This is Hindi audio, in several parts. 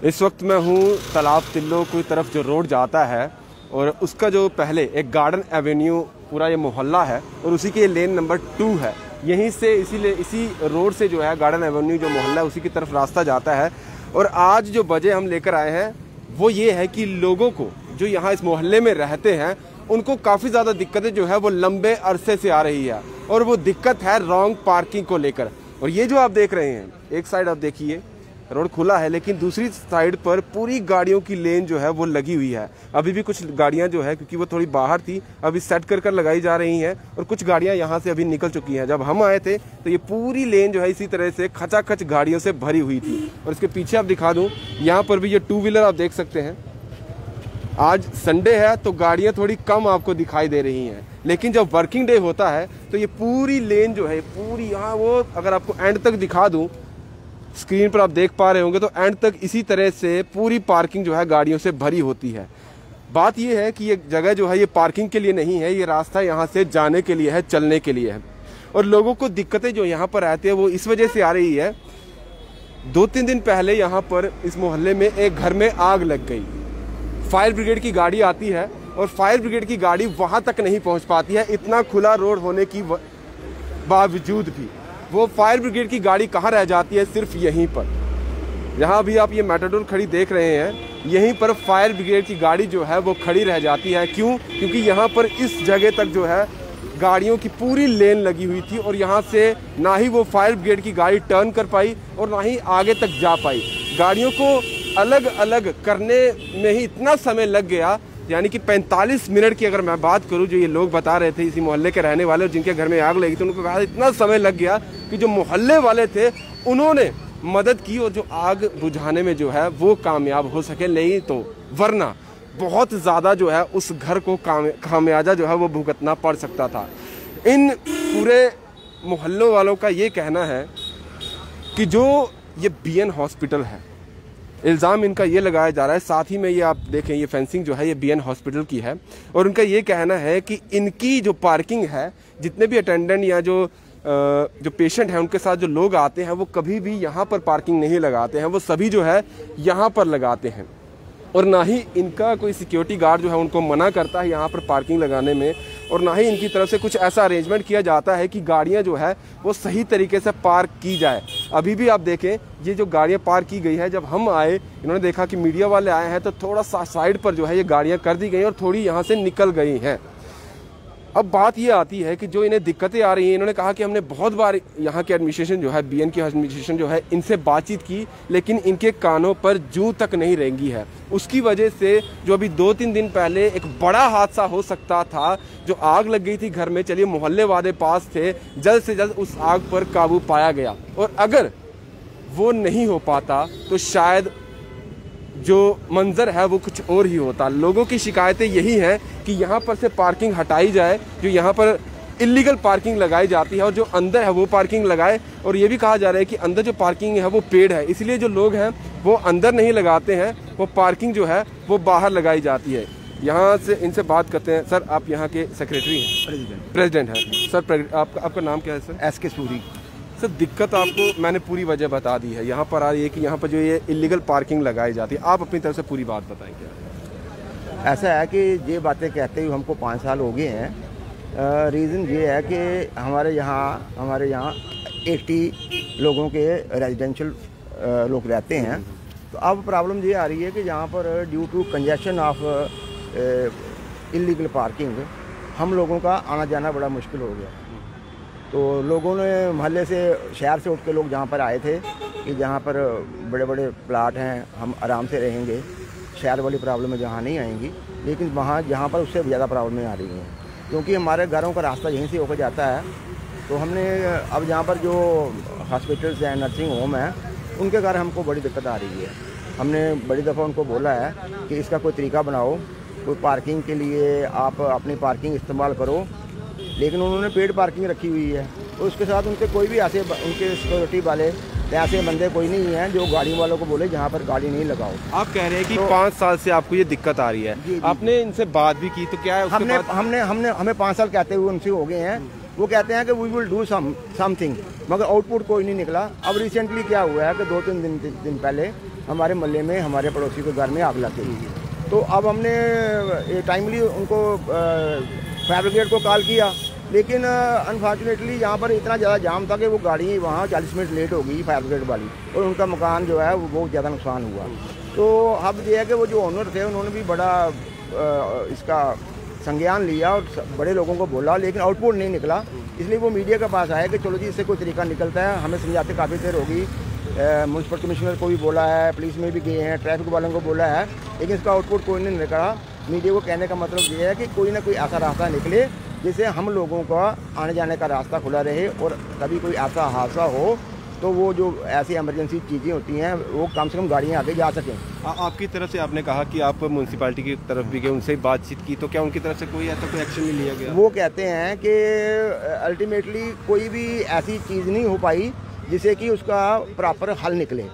इस वक्त मैं हूँ तालाब तिल्लो की तरफ जो रोड जाता है और उसका जो पहले एक गार्डन एवेन्यू पूरा ये मोहल्ला है और उसी के लेन नंबर 2 है। यहीं से इसी रोड से जो है गार्डन एवेन्यू जो मोहल्ला है उसी की तरफ रास्ता जाता है। और आज जो वजह हम लेकर आए हैं वो ये है कि लोगों को जो यहाँ इस मोहल्ले में रहते हैं उनको काफ़ी ज़्यादा दिक्कतें जो है वो लंबे अरसे से आ रही है और वो दिक्कत है रॉन्ग पार्किंग को लेकर। और ये जो आप देख रहे हैं, एक साइड आप देखिए रोड खुला है लेकिन दूसरी साइड पर पूरी गाड़ियों की लेन जो है वो लगी हुई है। अभी भी कुछ गाड़ियां जो है क्योंकि वो थोड़ी बाहर थी अभी सेट कर लगाई जा रही हैं और कुछ गाड़ियां यहां से अभी निकल चुकी हैं। जब हम आए थे तो ये पूरी लेन जो है इसी तरह से खचाखच गाड़ियों से भरी हुई थी। और इसके पीछे आप दिखा दूं, यहाँ पर भी ये 2 व्हीलर आप देख सकते हैं। आज संडे है तो गाड़ियां थोड़ी कम आपको दिखाई दे रही हैं, लेकिन जब वर्किंग डे होता है तो ये पूरी लेन जो है पूरी यहाँ वो अगर आपको एंड तक दिखा दूं, स्क्रीन पर आप देख पा रहे होंगे तो एंड तक इसी तरह से पूरी पार्किंग जो है गाड़ियों से भरी होती है। बात ये है कि ये जगह जो है ये पार्किंग के लिए नहीं है, ये रास्ता यहाँ से जाने के लिए है, चलने के लिए है। और लोगों को दिक्कतें जो यहाँ पर आती है वो इस वजह से आ रही है। 2-3 दिन पहले यहाँ पर इस मोहल्ले में एक घर में आग लग गई। फायर ब्रिगेड की गाड़ी आती है और फायर ब्रिगेड की गाड़ी वहाँ तक नहीं पहुँच पाती है। इतना खुला रोड होने की बावजूद भी वो फायर ब्रिगेड की गाड़ी कहाँ रह जाती है, सिर्फ यहीं पर। जहाँ भी आप ये मैटाडोर खड़ी देख रहे हैं यहीं पर फायर ब्रिगेड की गाड़ी जो है वो खड़ी रह जाती है। क्यों? क्योंकि यहाँ पर इस जगह तक जो है गाड़ियों की पूरी लेन लगी हुई थी और यहाँ से ना ही वो फायर ब्रिगेड की गाड़ी टर्न कर पाई और ना ही आगे तक जा पाई। गाड़ियों को अलग अलग करने में ही इतना समय लग गया, यानी कि 45 मिनट की अगर मैं बात करूं, जो ये लोग बता रहे थे इसी मोहल्ले के रहने वाले और जिनके घर में आग लगी थी, उनको कहा इतना समय लग गया कि जो मोहल्ले वाले थे उन्होंने मदद की और जो आग बुझाने में जो है वो कामयाब हो सके, नहीं तो वरना बहुत ज़्यादा जो है उस घर को खामियाजा जो है वो भुगतना पड़ सकता था। इन पूरे मोहल्लों वालों का ये कहना है कि जो ये BN हॉस्पिटल है, इल्ज़ाम इनका ये लगाया जा रहा है, साथ ही में ये आप देखें ये फेंसिंग जो है ये BN हॉस्पिटल की है और उनका ये कहना है कि इनकी जो पार्किंग है, जितने भी अटेंडेंट या जो पेशेंट हैं उनके साथ जो लोग आते हैं वो कभी भी यहाँ पर पार्किंग नहीं लगाते हैं, वो सभी जो है यहाँ पर लगाते हैं। और ना ही इनका कोई सिक्योरिटी गार्ड जो है उनको मना करता है यहाँ पर पार्किंग लगाने में और ना ही इनकी तरफ से कुछ ऐसा अरेंजमेंट किया जाता है कि गाड़ियाँ जो है वो सही तरीके से पार्क की जाए। अभी भी आप देखें ये जो गाड़ियाँ पार्क की गई है, जब हम आए इन्होंने देखा कि मीडिया वाले आए हैं तो थोड़ा सा साइड पर जो है ये गाड़ियाँ कर दी गई और थोड़ी यहाँ से निकल गई हैं। अब बात ये आती है कि जो इन्हें दिक्कतें आ रही हैं, इन्होंने कहा कि हमने बहुत बार यहाँ के एडमिनिस्ट्रेशन जो है BN की एडमिनिस्ट्रेशन जो है इनसे बातचीत की लेकिन इनके कानों पर जूं तक नहीं रेंगी है। उसकी वजह से जो अभी 2-3 दिन पहले एक बड़ा हादसा हो सकता था, जो आग लग गई थी घर में, चलिए मोहल्ले वाले पास थे, जल्द से जल्द उस आग पर काबू पाया गया। और अगर वो नहीं हो पाता तो शायद जो मंजर है वो कुछ और ही होता। लोगों की शिकायतें यही हैं कि यहाँ पर से पार्किंग हटाई जाए, जो यहाँ पर इलीगल पार्किंग लगाई जाती है और जो अंदर है वो पार्किंग लगाए। और ये भी कहा जा रहा है कि अंदर जो पार्किंग है वो पेड है, इसलिए जो लोग हैं वो अंदर नहीं लगाते हैं, वो पार्किंग जो है वो बाहर लगाई जाती है। यहाँ से इनसे बात करते हैं। सर, आप यहाँ के सेक्रेटरी हैं? प्रेसिडेंट हैं सर। आपका नाम क्या है सर? SK सूरी। सर, दिक्कत आपको मैंने पूरी वजह बता दी है। यहाँ पर आ रही है कि यहाँ पर जो ये इलीगल पार्किंग लगाई जाती है, आप अपनी तरफ से पूरी बात बताएंगे। ऐसा है कि ये बातें कहते हुए हमको 5 साल हो गए हैं। रीज़न ये है कि हमारे यहाँ 80 लोगों के रेजिडेंशियल लोग रहते हैं। तो अब प्रॉब्लम ये आ रही है कि यहाँ पर due to congestion of illegal parking हम लोगों का आना जाना बड़ा मुश्किल हो गया। तो लोगों ने मोहल्ले से, शहर से उठ के लोग जहाँ पर आए थे कि जहाँ पर बड़े बड़े प्लाट हैं, हम आराम से रहेंगे, शहर वाली प्रॉब्लम में जहाँ नहीं आएंगी, लेकिन वहाँ जहाँ पर उससे ज़्यादा प्रॉब्लमें आ रही हैं क्योंकि हमारे घरों का रास्ता यहीं से होकर जाता है। तो हमने अब यहाँ पर जो हॉस्पिटल्स हैं, नर्सिंग होम हैं, उनके घर हमको बड़ी दिक्कत आ रही है। हमने बड़ी दफ़ा उनको बोला है कि इसका कोई तरीका बनाओ, कोई पार्किंग के लिए आप अपनी पार्किंग इस्तेमाल करो, लेकिन उन्होंने पेड पार्किंग रखी हुई है। और उसके साथ उनके कोई भी ऐसे उनके सिक्योरिटी वाले ऐसे बंदे कोई नहीं हैं जो गाड़ी वालों को बोले जहाँ पर गाड़ी नहीं लगाओ। आप कह रहे हैं कि 5 साल से आपको ये दिक्कत आ रही है। जी, आपने इनसे बात भी की तो क्या है? हमें 5 साल कहते हुए उनसे हो गए हैं। वो कहते हैं कि वी विल डू समथिंग, मगर आउटपुट कोई नहीं निकला। अब रिसेंटली क्या हुआ है कि 2-3 दिन पहले हमारे मोहल्ले में हमारे पड़ोसी के घर में आग लग गई। तो अब हमने टाइमली उनको फायर ब्रिगेड को कॉल किया, लेकिन अनफॉर्चुनेटली यहाँ पर इतना ज़्यादा जाम था कि वो गाड़ी वहाँ 40 मिनट लेट हो गई फायर ब्रिगेड वाली, और उनका मकान जो है वो बहुत ज़्यादा नुकसान हुआ। तो अब ये है कि वो जो ओनर थे उन्होंने भी बड़ा इसका संज्ञान लिया और बड़े लोगों को बोला, लेकिन आउटपुट नहीं निकला। इसलिए वो मीडिया के पास आया कि चलो जी इससे कोई तरीका निकलता है। हमें समझाते काफ़ी देर होगी, म्यूनसिपल कमिश्नर को भी बोला है, पुलिस में भी गए हैं, ट्रैफिक वालों को बोला है, लेकिन इसका आउटपुट कोई नहीं निकला। मीडिया को कहने का मतलब ये है कि कोई ना कोई ऐसा रास्ता निकले जिससे हम लोगों का आने जाने का रास्ता खुला रहे, और कभी कोई ऐसा हादसा हो तो वो जो ऐसी इमरजेंसी चीज़ें होती हैं वो कम से कम गाड़ियाँ आगे जा सकें। आपकी तरफ से आपने कहा कि आप म्यूनसिपैलिटी की तरफ भी गए, उनसे बातचीत की, तो क्या उनकी तरफ से कोई ऐसा कोई एक्शन नहीं लिया गया? वो कहते हैं कि अल्टीमेटली कोई भी ऐसी चीज़ नहीं हो पाई जिससे कि उसका प्रॉपर हल निकले।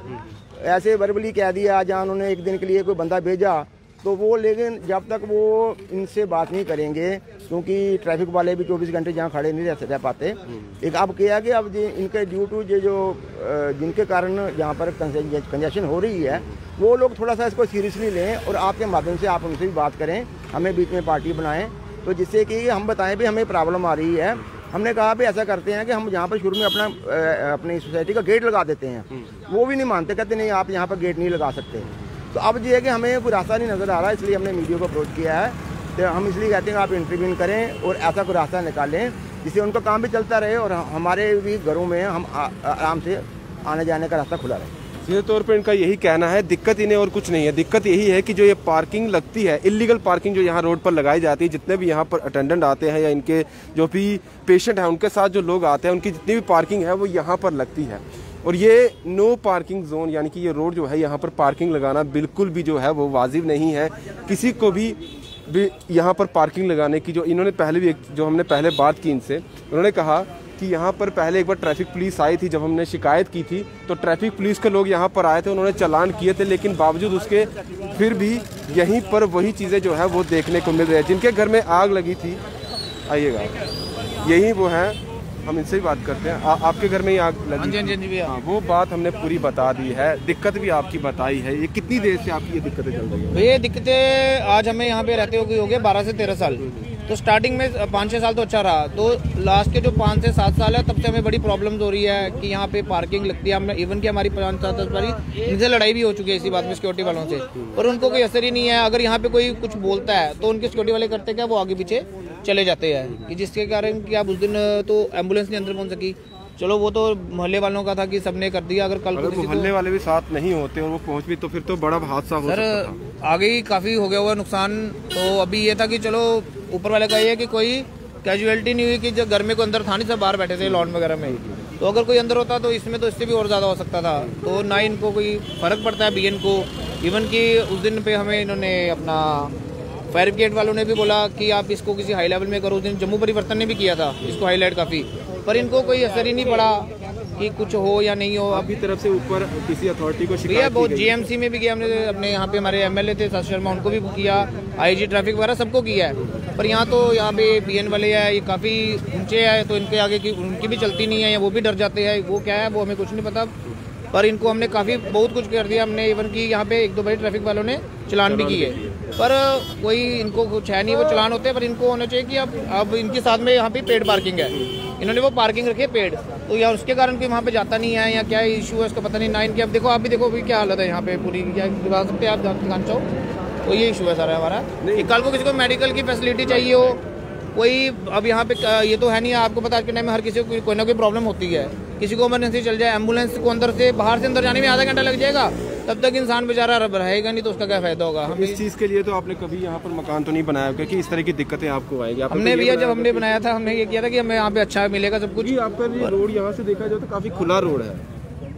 ऐसे वर्बली कह दिया, जहाँ उन्होंने एक दिन के लिए कोई बंदा भेजा तो वो, लेकिन जब तक वो इनसे बात नहीं करेंगे, क्योंकि ट्रैफिक वाले भी 24 घंटे जहाँ खड़े नहीं रह पाते। एक अब किया कि अब इनके ड्यू टू जो जिनके कारण यहाँ पर कंजेशन हो रही है, वो लोग थोड़ा सा इसको सीरियसली लें और आपके माध्यम से आप उनसे भी बात करें, हमें बीच में पार्टी बनाएं, तो जिससे कि हम बताएं भी हमें प्रॉब्लम आ रही है। हमने कहा भी ऐसा करते हैं कि हम यहाँ पर शुरू में अपनी सोसाइटी का गेट लगा देते हैं, वो भी नहीं मानते, कहते नहीं आप यहाँ पर गेट नहीं लगा सकते। तो अब ये है कि हमें कोई रास्ता नहीं नज़र आ रहा, इसलिए हमने मीडिया को अप्रोच किया है। तो हम इसलिए कहते हैं आप इंटरव्यून करें और ऐसा कोई रास्ता निकालें जिससे उनका काम भी चलता रहे और हमारे भी घरों में हम आराम से आने जाने का रास्ता खुला रहे। सीधे तौर पर इनका यही कहना है, दिक्कत इन्हें और कुछ नहीं है, दिक्कत यही है कि जो ये पार्किंग लगती है, इलीगल पार्किंग जो यहाँ रोड पर लगाई जाती है, जितने भी यहाँ पर अटेंडेंट आते हैं या इनके जो भी पेशेंट हैं उनके साथ जो लोग आते हैं, उनकी जितनी भी पार्किंग है वो यहाँ पर लगती है। और ये नो पार्किंग जोन, यानी कि ये रोड जो है यहाँ पर पार्किंग लगाना बिल्कुल भी जो है वो वाजिब नहीं है। किसी को भी यहाँ पर पार्किंग लगाने की, जो इन्होंने पहले भी जो हमने पहले बात की इनसे, उन्होंने कहा कि यहाँ पर पहले एक बार ट्रैफिक पुलिस आई थी, जब हमने शिकायत की थी तो ट्रैफिक पुलिस के लोग यहाँ पर आए थे, उन्होंने चालान किए थे, लेकिन बावजूद उसके फिर भी यहीं पर वही चीज़ें जो है वो देखने को मिल रही है। जिनके घर में आग लगी थी, आइएगा, यही वो हैं, हम इनसे ही बात करते हैं। आपके घर में ही आग लगी? हाँ, वो बात हमने पूरी बता दी है, दिक्कत भी आपकी बताई है। ये कितनी देर से आपकी ये दिक्कतें चल रही है? ये दिक्कतें आज हमें यहाँ पे रहते हो गए 12 से 13 साल। तो स्टार्टिंग में 5-6 साल तो अच्छा रहा, तो लास्ट के जो 5 से 7 साल है तब से हमें बड़ी प्रॉब्लम्स हो रही है कि यहाँ पे पार्किंग लगती है। हमने इवन कि हमारी 5-7 बारी इनसे लड़ाई भी हो चुकी है इसी बात में सिक्योरिटी वालों से, और उनको कोई असर ही नहीं है। अगर यहाँ पे कोई कुछ बोलता है तो उनके सिक्योरिटी वाले करते क्या, वो आगे पीछे चले जाते हैं, कि जिसके कारण कि आप उस दिन तो एम्बुलेंस नहीं अंदर पहुँच सकी। चलो वो तो मोहल्ले वालों का था कि सबने कर दिया, अगर कल को मोहल्ले वाले भी साथ नहीं होते और वो पहुंच भी तो फिर तो बड़ा हादसा हो सकता था। आगे ही काफी हो गया हुआ नुकसान। तो अभी ये था कि चलो ऊपर वाले का ये है कि कोई कैजुअलिटी नहीं हुई, कि जब घर में कोई अंदर था नहीं, सब बाहर बैठे थे लॉन वगैरह में, तो अगर कोई अंदर होता तो इसमें तो इससे भी और ज्यादा हो सकता था। तो ना इनको कोई फर्क पड़ता है बीएन को। इवन कि उस दिन पे हमें इन्होंने अपना फायर ब्रिगेड वालों ने भी बोला कि आप इसको किसी हाई लेवल में करो। उस दिन जम्मू परिवर्तन ने भी किया था इसको हाईलाइट काफ़ी, पर इनको कोई असर ही नहीं पड़ा कि कुछ हो या नहीं हो। आपकी तरफ से ऊपर किसी अथॉरिटी को शिकायत बहुत जीएमसी में भी किया हमने, अपने यहाँ पे हमारे एमएलए थे शशि शर्मा, उनको भी किया, आईजी ट्रैफिक वगैरह सबको किया है। पर यहाँ तो यहाँ पे बीएन वाले हैं, ये काफ़ी ऊंचे हैं, तो इनके आगे की उनकी भी चलती नहीं है, या वो भी डर जाते हैं। वो क्या है वो हमें कुछ नहीं पता, पर इनको हमने काफ़ी बहुत कुछ कर दिया हमने। इवन कि यहाँ पे 1-2 बार ट्रैफिक वालों ने चलान भी किए, पर कोई इनको कुछ है नहीं, वो चलान होते हैं। पर इनको होना चाहिए कि अब इनके साथ में यहाँ पे पेड पार्किंग है, इन्होंने वो पार्किंग रखी है पेड, तो या उसके कारण कोई वहाँ पे जाता नहीं है, या क्या इशू है उसका पता नहीं ना इनके। अब देखो, आप भी देखो क्या हालत है यहाँ पे पूरी, क्या दिखा सकते हैं आप दुकान चाहो, तो ये इशू है सारा हमारा। कल को किसी को मेडिकल की फैसिलिटी चाहिए हो कोई, अब यहाँ पे ये तो है नहीं, आपको पता आज के टाइम में हर किसी को कोई ना कोई प्रॉब्लम होती है। किसी को इमरजेंसी चल जाए, एम्बुलेंस को अंदर से बाहर से अंदर जाने में आधा घंटा लग जाएगा, तब तक इंसान बेचारा रहेगा नहीं, तो उसका क्या फायदा होगा। हम इस चीज़ के लिए तो आपने कभी यहाँ पर मकान तो नहीं बनाया, क्योंकि इस तरह की दिक्कतें आपको आएगी। हमने भैया जब हमने बनाया था, हमने ये किया था कि हमें यहाँ पे अच्छा मिलेगा सब कुछ। आपका रोड यहाँ से देखा जाए तो काफी खुला रोड है,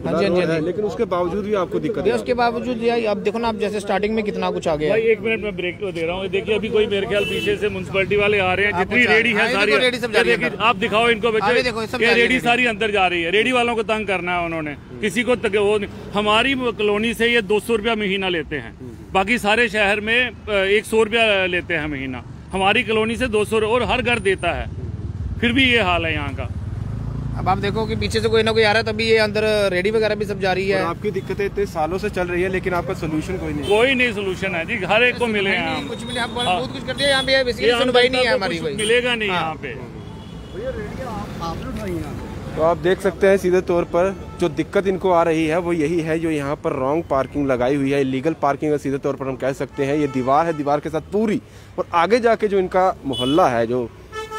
हाँ जी, लेकिन उसके बावजूद भी आपको दिक्कत है। उसके बावजूद अब देखो ना, आप जैसे स्टार्टिंग में कितना कुछ आ गया। भाई 1 मिनट में ब्रेक दे रहा हूँ। देखिए अभी कोई मेरे ख्याल पीछे से म्युनिसिपैलिटी वाले आ रहे हैं, जितनी रेडी है सारी, आप दिखाओ इनको बच्चे, रेडी सारी अंदर जा रही है। रेडी वालों को तंग करना है उन्होंने, किसी को वो। हमारी कॉलोनी से ये 200 रुपया महीना लेते हैं, बाकी सारे शहर में 100 रुपया लेते हैं महीना। हमारी कॉलोनी से 200 और हर घर देता है, फिर भी ये हाल है यहाँ का। अब आप देखो कि पीछे से कोई ना कोई आ रहा है, तभी ये अंदर रेडी वगैरह भी सब जा रही है। आपकी दिक्कतें इतने सालों से चल रही है, लेकिन आपका सोल्यूशन कोई नहीं सोल्यूशन है जी, हर एक को मिले हैं। कुछ मिले, आप बहुत कुछ करते हैं यहाँ पे, बेसिकली सुनवाई नहीं है हमारी, कोई मिलेगा नहीं यहाँ पे। तो आप देख सकते हैं सीधे तौर पर जो दिक्कत इनको आ रही है वो यही है, जो यहाँ पर रॉन्ग पार्किंग लगाई हुई है, इलीगल पार्किंग है सीधे तौर पर हम कह सकते हैं। ये दीवार है, दीवार के साथ पूरी, और आगे जाके जो इनका मोहल्ला है जो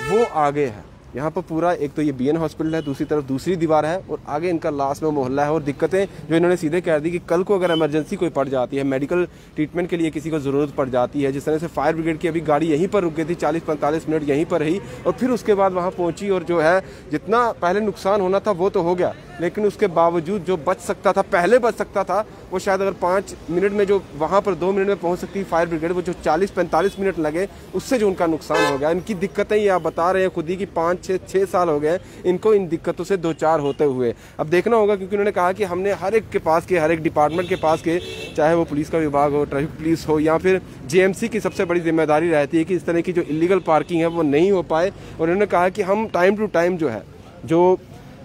वो आगे है, यहाँ पर पूरा एक तो ये बीएन हॉस्पिटल है, दूसरी तरफ दूसरी दीवार है, और आगे इनका लास्ट में मोहल्ला है। और दिक्कतें जो इन्होंने सीधे कह दी कि कल को अगर इमरजेंसी कोई पड़ जाती है, मेडिकल ट्रीटमेंट के लिए किसी को ज़रूरत पड़ जाती है, जिस तरह से फायर ब्रिगेड की अभी गाड़ी यहीं पर रुक गई थी, 40-45 मिनट यहीं पर रही और फिर उसके बाद वहाँ पहुँची, और जो है जितना पहले नुकसान होना था वो तो हो गया, लेकिन उसके बावजूद जो बच सकता था, पहले बच सकता था, वो शायद अगर 5 मिनट में जो वहाँ पर 2 मिनट में पहुँच सकती फायर ब्रिगेड, वो जो 40-45 मिनट लगे, उससे जो उनका नुकसान हो गया। इनकी दिक्कतें ये आप बता रहे हैं खुद ही कि 5-6 साल हो गए इनको इन दिक्कतों से 2-4 होते हुए। अब देखना होगा, क्योंकि उन्होंने कहा कि हमने हर एक के पास के, हर एक डिपार्टमेंट के पास के, चाहे वो पुलिस का विभाग हो, ट्रैफिक पुलिस हो, या फिर जेएमसी की सबसे बड़ी जिम्मेदारी रहती है कि इस तरह की जो इलीगल पार्किंग है वो नहीं हो पाए। और उन्होंने कहा कि हम टाइम टू टाइम जो है, जो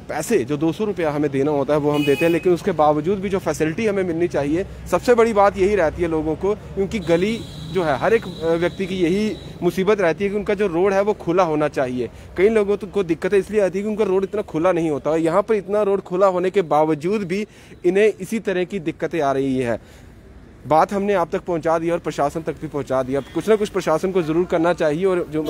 पैसे जो 200 रुपया हमें देना होता है वो हम देते हैं, लेकिन उसके बावजूद भी जो फैसिलिटी हमें मिलनी चाहिए, सबसे बड़ी बात यही रहती है लोगों को, क्योंकि गली जो है हर एक व्यक्ति की यही मुसीबत रहती है कि उनका जो रोड है वो खुला होना चाहिए। कई लोगों को दिक्कतें इसलिए आती है कि उनका रोड इतना खुला नहीं होता है। यहाँ पर इतना रोड खुला होने के बावजूद भी इन्हें इसी तरह की दिक्कतें आ रही है। बात हमने आप तक पहुंचा दी और प्रशासन तक भी पहुंचा दिया। कुछ ना कुछ प्रशासन को ज़रूर करना चाहिए, और जो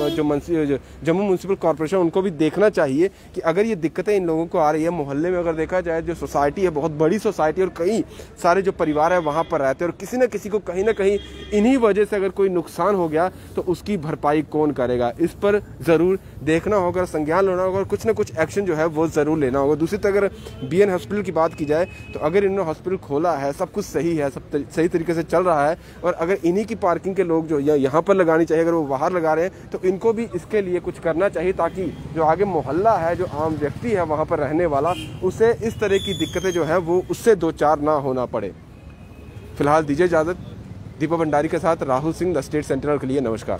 जम्मू म्यूनसिपल कॉर्पोरेशन उनको भी देखना चाहिए कि अगर ये दिक्कतें इन लोगों को आ रही है, मोहल्ले में अगर देखा जाए जो सोसाइटी है, बहुत बड़ी सोसाइटी, और कई सारे जो परिवार है वहाँ पर रहते हैं, और किसी न किसी को कहीं ना कहीं इन्हीं वजह से अगर कोई नुकसान हो गया तो उसकी भरपाई कौन करेगा, इस पर ज़रूर देखना होगा, संज्ञान लेना होगा, और कुछ ना कुछ एक्शन जो है वो ज़रूर लेना होगा। दूसरी तरफ अगर बीएन हॉस्पिटल की बात की जाए तो अगर इन्होंने हॉस्पिटल खोला है, सब कुछ सही है, सब सही तरीके से चल रहा है, और अगर इन्हीं की पार्किंग के लोग जो यहाँ पर लगानी चाहिए, अगर वो बाहर लगा रहे हैं तो इनको भी इसके लिए कुछ करना चाहिए, ताकि जो आगे मोहल्ला है, जो आम व्यक्ति है वहाँ पर रहने वाला, उसे इस तरह की दिक्कतें जो है वो उससे 2-4 ना होना पड़े। फिलहाल दीजिए इजाज़त। दीपक भंडारी के साथ Rahul Singh, the state central के लिए नमस्कार।